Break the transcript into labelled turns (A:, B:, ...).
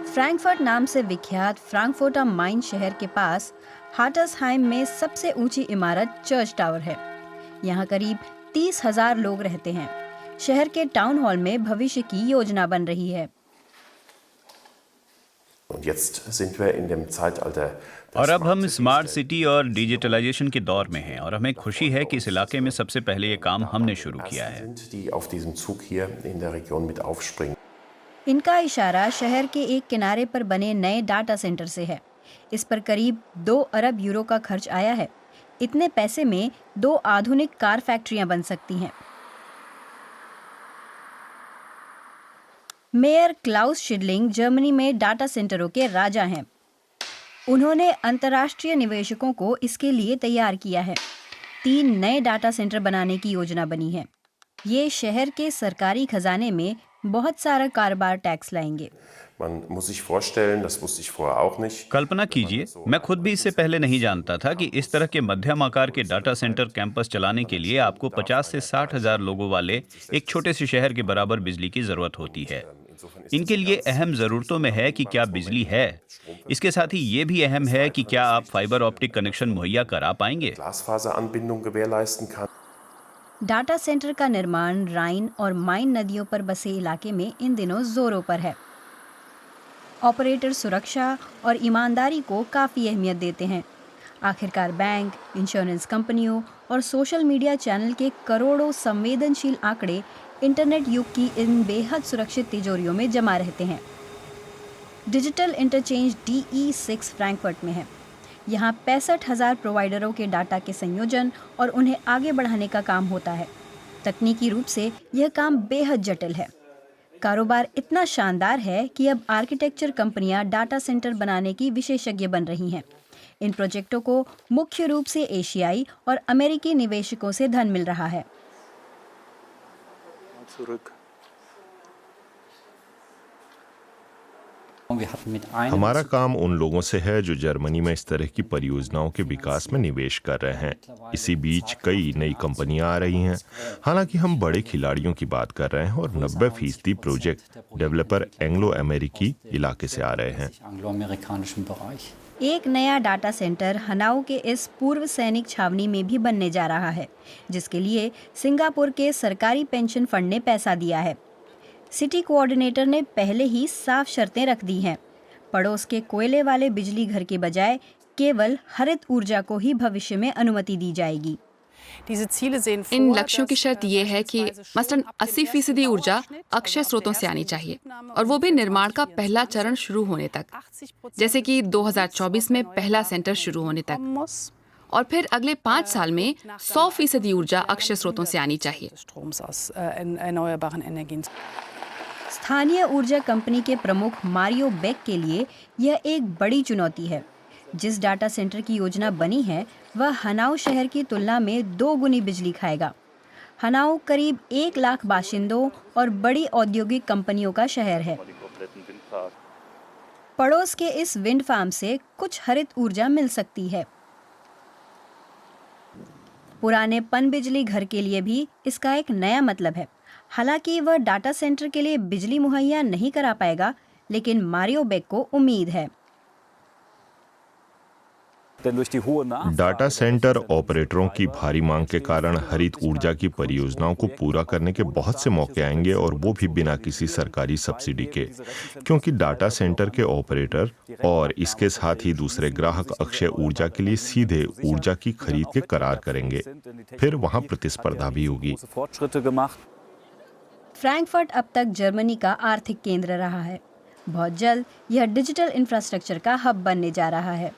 A: Frankfurt नाम से विख्यात फ्रैंकफर्ट am माइन शहर के पास हाटर्सहाइम में सबसे ऊंची इमारत चर्च टावर है। यहाँ करीब 30,000 लोग रहते हैं। शहर के टाउन हॉल में भविष्य की योजना बन रही है।
B: और अब हम स्मार्ट सिटी और डिजिटलाइजेशन के दौर में हैं और हमें खुशी है कि इस इलाके में सबसे पहले ये काम हमने शुरू किया है।
A: इनका इशारा शहर के एक किनारे पर बने नए डाटा सेंटर से है। इस पर करीब 2 अरब यूरो का खर्च आया है। इतने पैसे में 2 आधुनिक कार फैक्ट्रियां बन सकती हैं। मेयर क्लाउस शिडलिंग जर्मनी में डाटा सेंटरों के राजा हैं। उन्होंने अंतर्राष्ट्रीय निवेशकों को इसके लिए तैयार किया है। 3 नए डाटा सेंटर बनाने की योजना बनी है। ये शहर के सरकारी खजाने में बहुत सारा कारोबार टैक्स लाएंगे।
B: कल्पना कीजिए, मैं खुद भी इससे पहले नहीं जानता था कि इस तरह के मध्यम आकार के डाटा सेंटर कैंपस चलाने के लिए आपको 50 से 60 हजार लोगों वाले एक छोटे से शहर के बराबर बिजली की जरूरत होती है। इनके लिए अहम जरूरतों में है कि क्या बिजली है। इसके साथ ही ये भी अहम है कि क्या आप फाइबर ऑप्टिक कनेक्शन मुहैया करा पाएंगे।
A: डाटा सेंटर का निर्माण राइन और माइन नदियों पर बसे इलाके में इन दिनों जोरों पर है। ऑपरेटर सुरक्षा और ईमानदारी को काफ़ी अहमियत देते हैं। आखिरकार बैंक, इंश्योरेंस कंपनियों और सोशल मीडिया चैनल के करोड़ों संवेदनशील आंकड़े इंटरनेट युग की इन बेहद सुरक्षित तिजोरियों में जमा रहते हैं। डिजिटल इंटरचेंज DE6 फ्रैंकफर्ट में है। यहाँ 65,000 प्रोवाइडरों के डाटा के संयोजन और उन्हें आगे बढ़ाने का काम होता है। तकनीकी रूप से यह काम बेहद जटिल है। कारोबार इतना शानदार है कि अब आर्किटेक्चर कंपनियां डाटा सेंटर बनाने की विशेषज्ञ बन रही हैं। इन प्रोजेक्टों को मुख्य रूप से एशियाई और अमेरिकी निवेशकों से धन मिल रहा है।
C: हमारा काम उन लोगों से है जो जर्मनी में इस तरह की परियोजनाओं के विकास में निवेश कर रहे हैं। इसी बीच कई नई कंपनियां आ रही हैं। हालांकि हम बड़े खिलाड़ियों की बात कर रहे हैं और 90% प्रोजेक्ट डेवलपर एंग्लो अमेरिकी इलाके से आ रहे हैं।
A: एक नया डाटा सेंटर हनाऊ के इस पूर्व सैनिक छावनी में भी बनने जा रहा है, जिसके लिए सिंगापुर के सरकारी पेंशन फंड ने पैसा दिया है। सिटी कोऑर्डिनेटर ने पहले ही साफ शर्तें रख दी हैं। पड़ोस के कोयले वाले बिजली घर के बजाय केवल हरित ऊर्जा को ही भविष्य में अनुमति दी जाएगी।
D: इन लक्ष्यों की शर्त ये है कि मसलन 80% ऊर्जा अक्षय स्रोतों से आनी चाहिए, और वो भी निर्माण का पहला चरण शुरू होने तक, जैसे कि 2024 में पहला सेंटर शुरू होने तक। और फिर अगले 5 साल में 100% ऊर्जा अक्षय स्रोतों से आनी चाहिए।
A: स्थानीय ऊर्जा कंपनी के प्रमुख मारियो बेक के लिए यह एक बड़ी चुनौती है। जिस डाटा सेंटर की योजना बनी है वह हनाऊ शहर की तुलना में 2 गुनी बिजली खाएगा। हनाऊ करीब 1 लाख बाशिंदों और बड़ी औद्योगिक कंपनियों का शहर है। पड़ोस के इस विंड फार्म से कुछ हरित ऊर्जा मिल सकती है। पुराने पनबिजली घर के लिए भी इसका एक नया मतलब है। हालांकि वह डाटा सेंटर के लिए बिजली मुहैया नहीं करा पाएगा, लेकिन मारियो बेक को उम्मीद है।
C: डाटा सेंटर ऑपरेटरों की भारी मांग के कारण हरित ऊर्जा की परियोजनाओं को पूरा करने के बहुत से मौके आएंगे, और वो भी बिना किसी सरकारी सब्सिडी के, क्योंकि डाटा सेंटर के ऑपरेटर और इसके साथ ही दूसरे ग्राहक अक्षय ऊर्जा के लिए सीधे ऊर्जा की खरीद के करार करेंगे। फिर वहां प्रतिस्पर्धा भी होगी।
A: फ्रैंकफर्ट अब तक जर्मनी का आर्थिक केंद्र रहा है। बहुत जल्द यह डिजिटल इंफ्रास्ट्रक्चर का हब बनने जा रहा है।